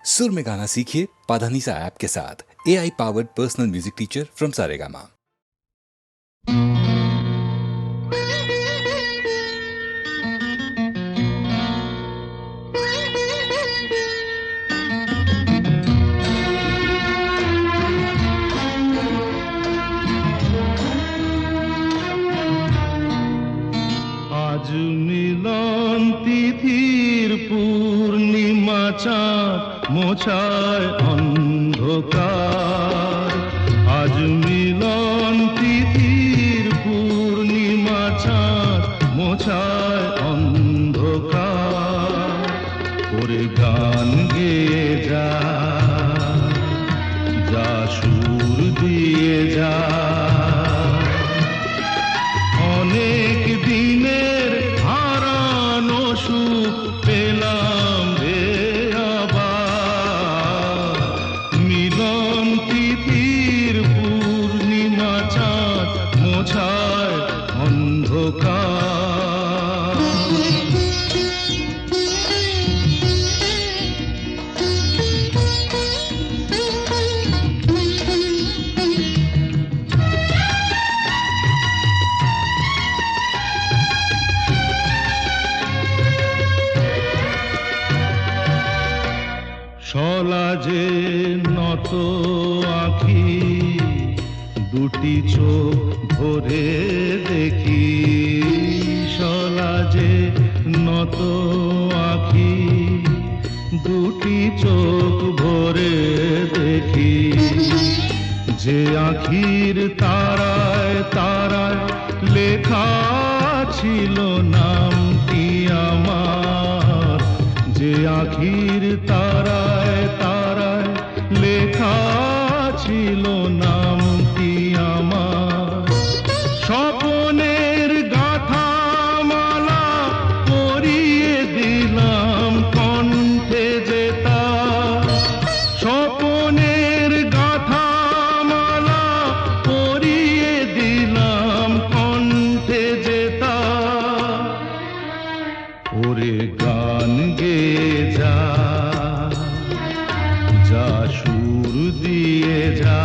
सुर में गाना सीखिए पाधानीसा ऐप के साथ। AI powered personal music teacher from Saregama. आज मिलन तिथिर पूर्णिमा चाँद মোছায় অন্ধকার। আজ মিলন তিথির পূর্ণিমা চাঁদ মোছায় অন্ধকার। ওরে গান গেয়ে যা, যা সুর দিয়ে যা, অনেক দিনের হারানো সুখ পেলাম রে আবার। মিলন তিথির পূর্ণিমা চাঁদ মোছায় অন্ধকার। সলাজে নত আঁখি দুটি চোখ ভরে দেখি। সলাজে নত আঁখি দুটি চোখ ভরে দেখি। যে আঁখির তারায় তারায় লেখা ছিল নামটি আমার। যে আঁখির তারায় তারায় লেখা ছিল নামটি আমার। স্বপনের গাথা মালা পরিয়ে দিলাম কণ্ঠে যেতা। স্বপনের গাথা মালা পরিয়ে দিলাম কণ্ঠে যেতা। ওরে গান গেয়ে যা, যা সুর দিয়ে যা,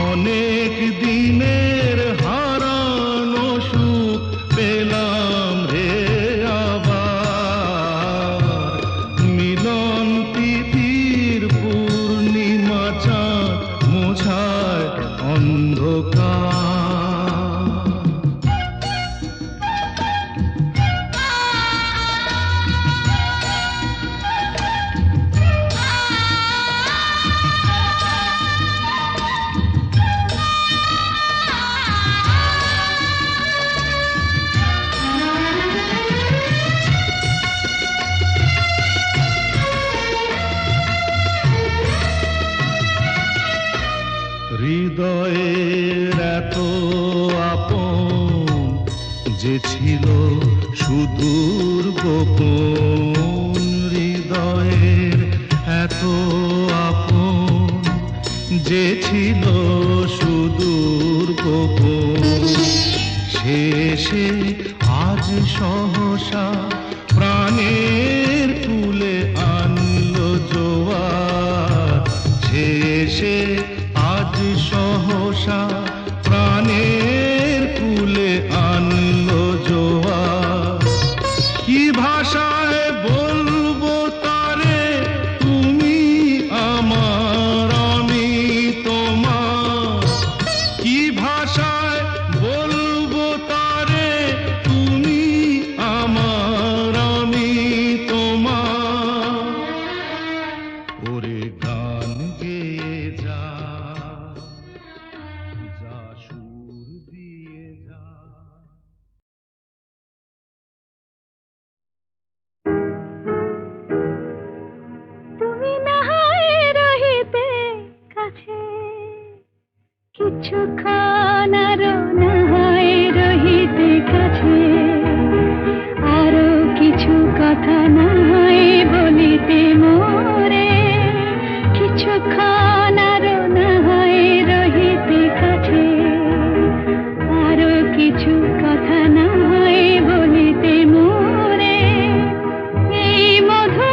অনেক দিনের হারানো সুখ পেলাম রে আবার। মিলন তিথির পূর্ণিমা চাঁদ মোছায় অন্ধকার। হৃদয়ের এত আপন যে ছিল সুদূর গোপন। হৃদয়ের এত আপন যে ছিল সুদূর গোপন। শেষে আজ সহসা প্রাণের কুলে আনলো জোয়ার। শেষে আজ সহসা প্রাণের কুলে আনলো জোয়ার। কি ভাষায় বলবো তারে তুমি আমার আমি তোমার। কি ভাষায় বলবো তারে তুমি আমার আমি তোমার। ওরে গান গেয়ে যা, যা সুর দিয়ে যা। তুমি না হয় রহিতে কাছে, কিছুক্ষণ আরো না হয় রহিতে কাছে। আরো কিছু কথা না হয় বলিতে মোরে। কিছুক্ষণ আরো না হয় রহিতে কাছে। আরো কিছু কথা না হয় বলিতে মোরে। এই মধু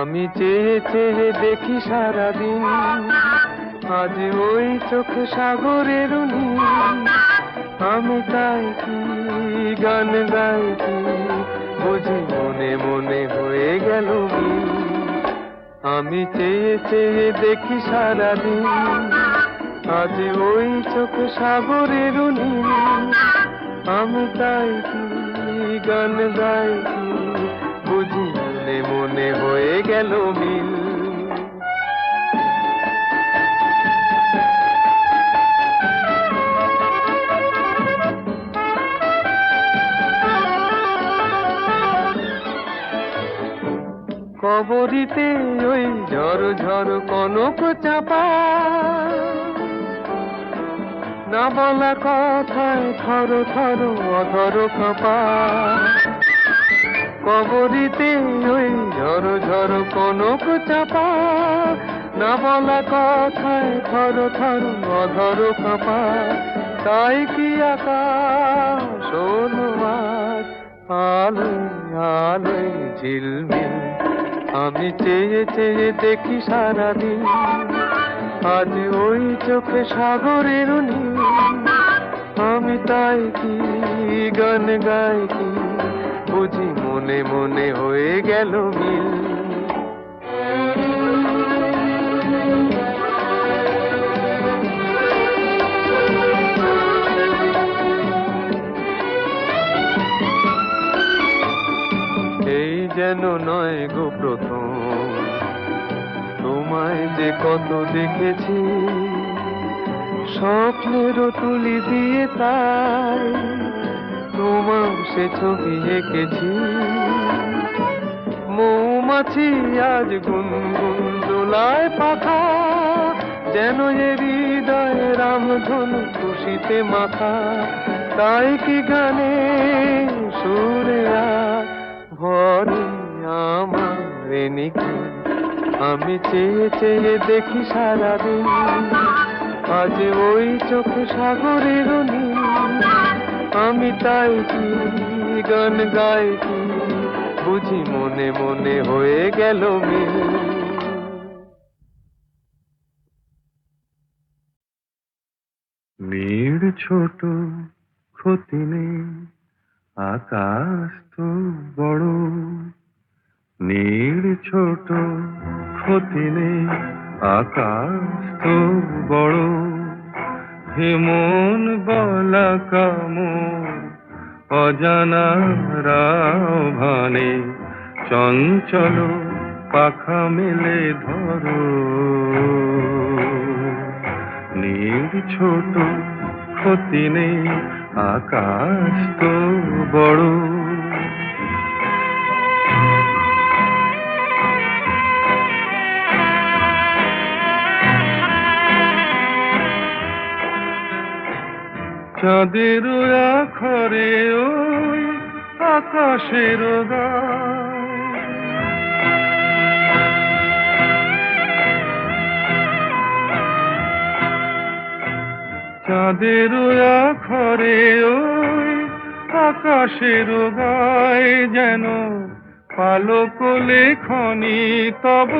আমি চেয়ে চেয়ে দেখি সারাদিন, আজ ওই চোখে সাগরের নীল। আমি তাই কি গান গাই কি, বুঝি মনে মনে হয়ে গেল মিল। আমি চেয়ে চেয়ে দেখি সারাদিন, আজ ওই চোখে সাগরের নীল। আমি তাই কি গান গাই কি, বুঝি মনে মনে হয়ে গেল মিল। কবরিতে ওই ঝড় ঝড় কনক চাপা, না বলা কথায় থর থর অধর কাঁপা। কবরিতে ওই ঝড় ঝড় কনক চাপা, না বলা কথায় থর থর অধর কাঁপা। তাই কি আকাশ হলো আজ আলোয় আলোয় ঝিলমিল। আমি চেয়ে চেয়ে দেখি সারাদিন, আজ ওই চোখে সাগরের নীল। আমি তাই কি গান গাই কি, বুঝি মনে মনে হয়ে গেল মিল। এই যেন নয় গো প্রথম, তোমায় যে কত দেখেছি, স্বপ্নেরও তুলি দিয়ে তাই তোমার সে ছবি এঁকেছি। মৌমাছি আজ গুনগুন দোলায় পাখা, যেন এ হৃদয় রামধনু খুশিতে মাখা। তাই কি গানে সুরে আজ ভরে আমার নিখি। আমি চেয়ে চেয়ে দেখি সারাদিন, আজ ওই চোখে সাগরের নীল। আমি তাই কি গান গাই কি, বুঝি মনে মনে হয়ে গেল মিল। মেয়ের ছোট ক্ষতি নেই, আকাশ তো বড়। নীড় ছোট ক্ষতি নেই, আকাশ তো বড়। হেমন বলা কামন অজানা রাভানে, চঞ্চল পাখা মেলে ধরো। নীড় ছোট ক্ষতি নেই, আকাশ তো বড়। চাঁদের আখরে ওই আকাশের গায়, চাঁদের আখরে ওই আকাশের গায়, যেন পালক লেখনি তব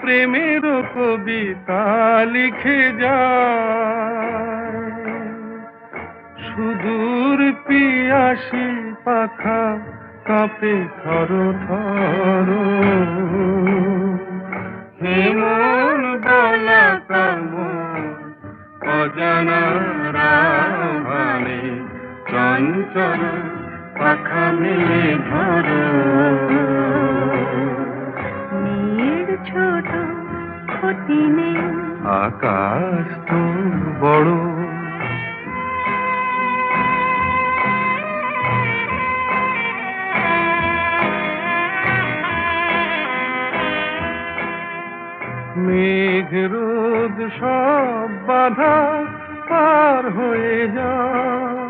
প্রেমের কবিতা লিখে যায়। সুদূর পিয়াসী পাখা কাঁপে থর থর, হেমন বলা কামন অজানা রাভানে, চঞ্চল পাখা মেলে ধরো। মেয়ের ছোট ক্ষতি নেই, আকাশ তো বড়। মেঘ রোদ সব বাধা পার হয়ে যায়,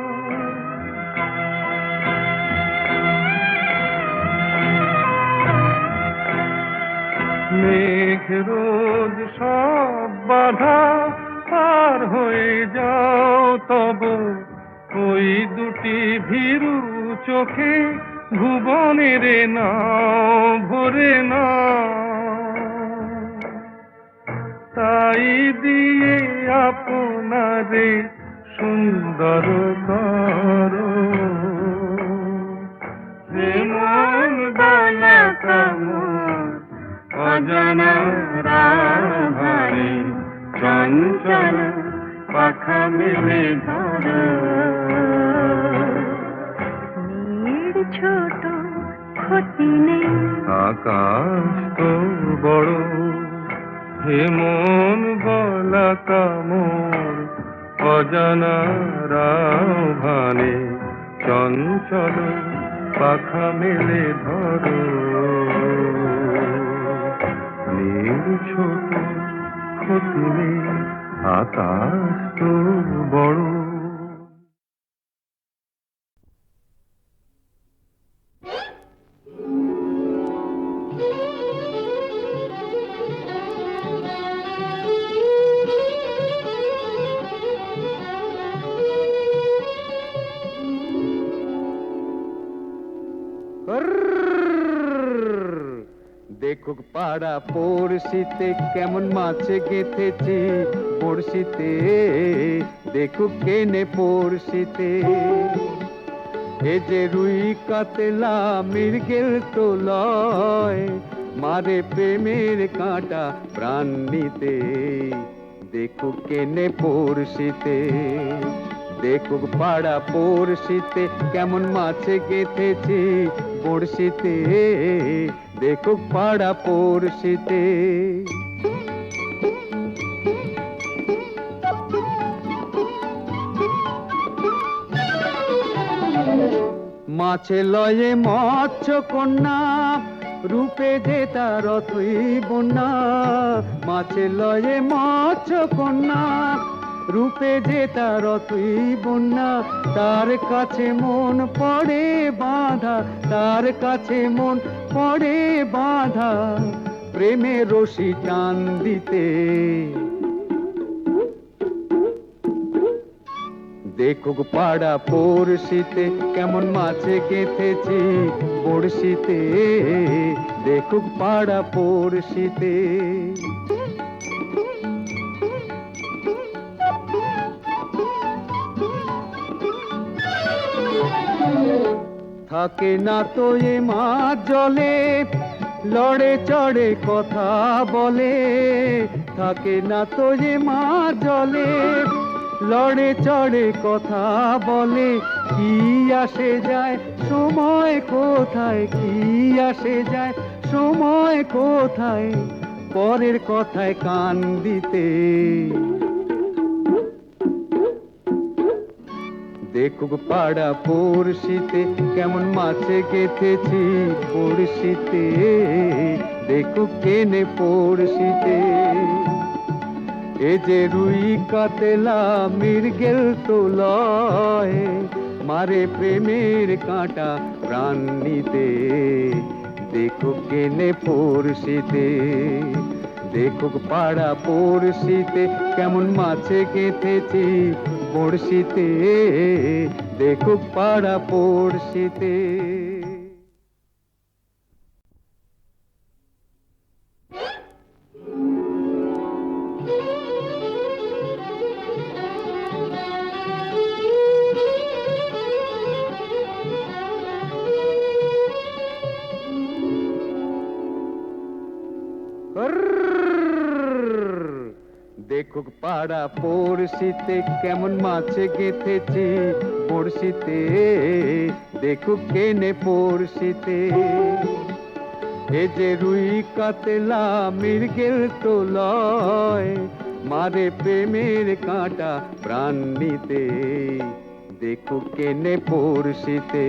মেঘ রোদ সব বাধা পার হয়ে যাও। তব ওই দুটি ভীরু চোখে ভুবনের নাও ভরে না, তাই দিয়ে আপনারে সুন্দর করো। যে মন বালা কামর অজানা রাভারে চঞ্চল পাখা মেলে ধরো। মেয়ের ছোট ক্ষতি নেই, আকাশ তো বড়, হে মন বলা কামর অজানা রাভারে চঞ্চল পাখা মেলে ধরো। মেয়ের ছোট ক্ষতি নেই, আকাশ তো বড়। দেখুক পাড়া পড়শিতে কেমন মাছে গেঁথেছি পড়শিতে, দেখুক কেনে পড়শিতে। এ যে রুই কাতলা মৃগেল তো লয়, মারে প্রেমের কাঁটা প্রাণ নিতে। দেখুক কেনে পড়শিতে, দেখুক পাড়া পড়শিতে কেমন মাছে গেঁথেছি পড়শিতে, দেখুক পাড়া পড়শিতে। মাছে লয়ে মৎস্য কন্যা, রূপে যে তার অথই বন্যা। মাছে লয়ে মৎস্য কন্যা, রূপে যে তার অথই বন্যা। তার কাছে মন পড়ে বাঁধা, তার কাছে মন পড়ে বাঁধা, প্রেমে রশি টান দিতে। দেখুক পাড়া পড়শিতে কেমন মাছে গেঁথেছি পড়শিতে, দেখুক পাড়া পড়শিতে। থাকে না তো এ মাছ জলে, লড়ে চড়ে কথা বলে। থাকে না তো এ মাছ জলে, লড়ে চড়ে কথা বলে। কি আসে যায় সময় কোথায়, কি আসে যায় সময় কোথায়, পরের কথায় কান দিতে। দেখুক পাড়া পড়শিতে কেমন মাছে গেঁথেছি পড়শিতে, দেখুক কেনে পড়শিতে। এ যে রুই কাতলা মৃগেল তো লয়, মারে প্রেমের কাঁটা প্রাণ নিতে। দেখুক কেনে পড়শিতে, দেখুক পাড়া পড়শিতে কেমন মাছে গেঁথেছি পড়শিতে, দেখুক পাড়া পড়শিতে। দেখুক পাড়া পড়শিতে কেমন মাছে গেঁথেছি পড়শিতে, দেখুক কেনে পড়শিতে। এ যে রুই কাতলা মৃগেল তো লয়, মারে প্রেমের কাঁটা প্রাণ নিতে। দেখুক কেনে পড়শিতে,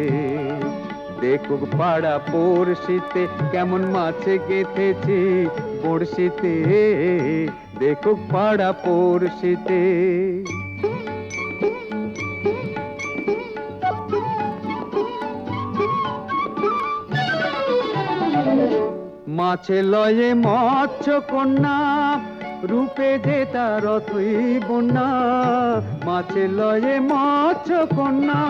দেখুক পাড়া পড়শিতে কেমন মাছে গেঁথেছি পড়শিতে, দেখুক পাড়া পড়শিতে। মাছে লয়ে মৎস্য কন্যা, রূপে যে তার অথই বন্যা। মাছে লয়ে মৎস্য কন্যা,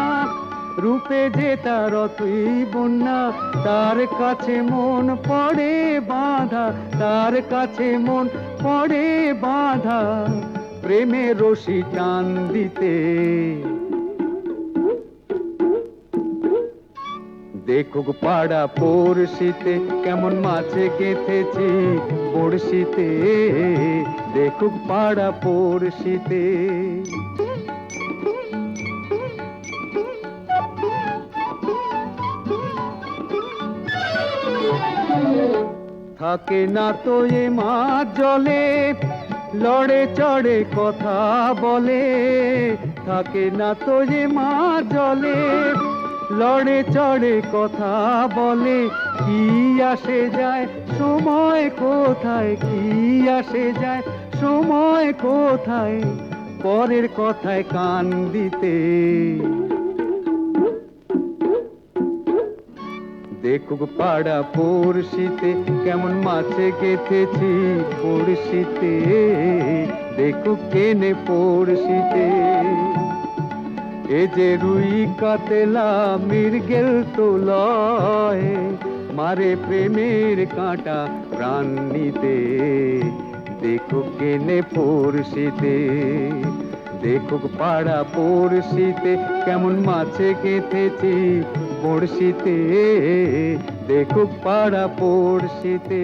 রূপে যে তার অতই বন্যা, তার কাছে মন পড়ে বাঁধা, তার কাছে মন পড়ে বাঁধা, প্রেমের রশি টান দিতে। দেখুক পাড়া পড়শিতে কেমন মাছে গেঁথেছি বড়শিতে, দেখুক পাড়া পড়শিতে। থাকে না তো এ মাছ জলে, লড়ে চড়ে কথা বলে, থাকে না তো এ মাছ জলে, লড়ে চড়ে কথা বলে। কি আসে যায় সময় কোথায়, কি আসে যায় সময় কোথায়, পরের কথায় কান দিতে। দেখুক পাড়া পড়শিতে কেমন মাছে গেঁথেছি পড়শিতে, দেখুক কেনে পড়শিতে। এ যে রুই কাতলা মৃগেল তো লয়, মারে প্রেমের কাঁটা প্রাণ নিতে। দেখুক কেনে পড়শিতে, দেখুক পাড়া পড়শিতে কেমন মাছে গেঁথেছি বড়শিতে, দেখুক পাড়া পড়শিতে।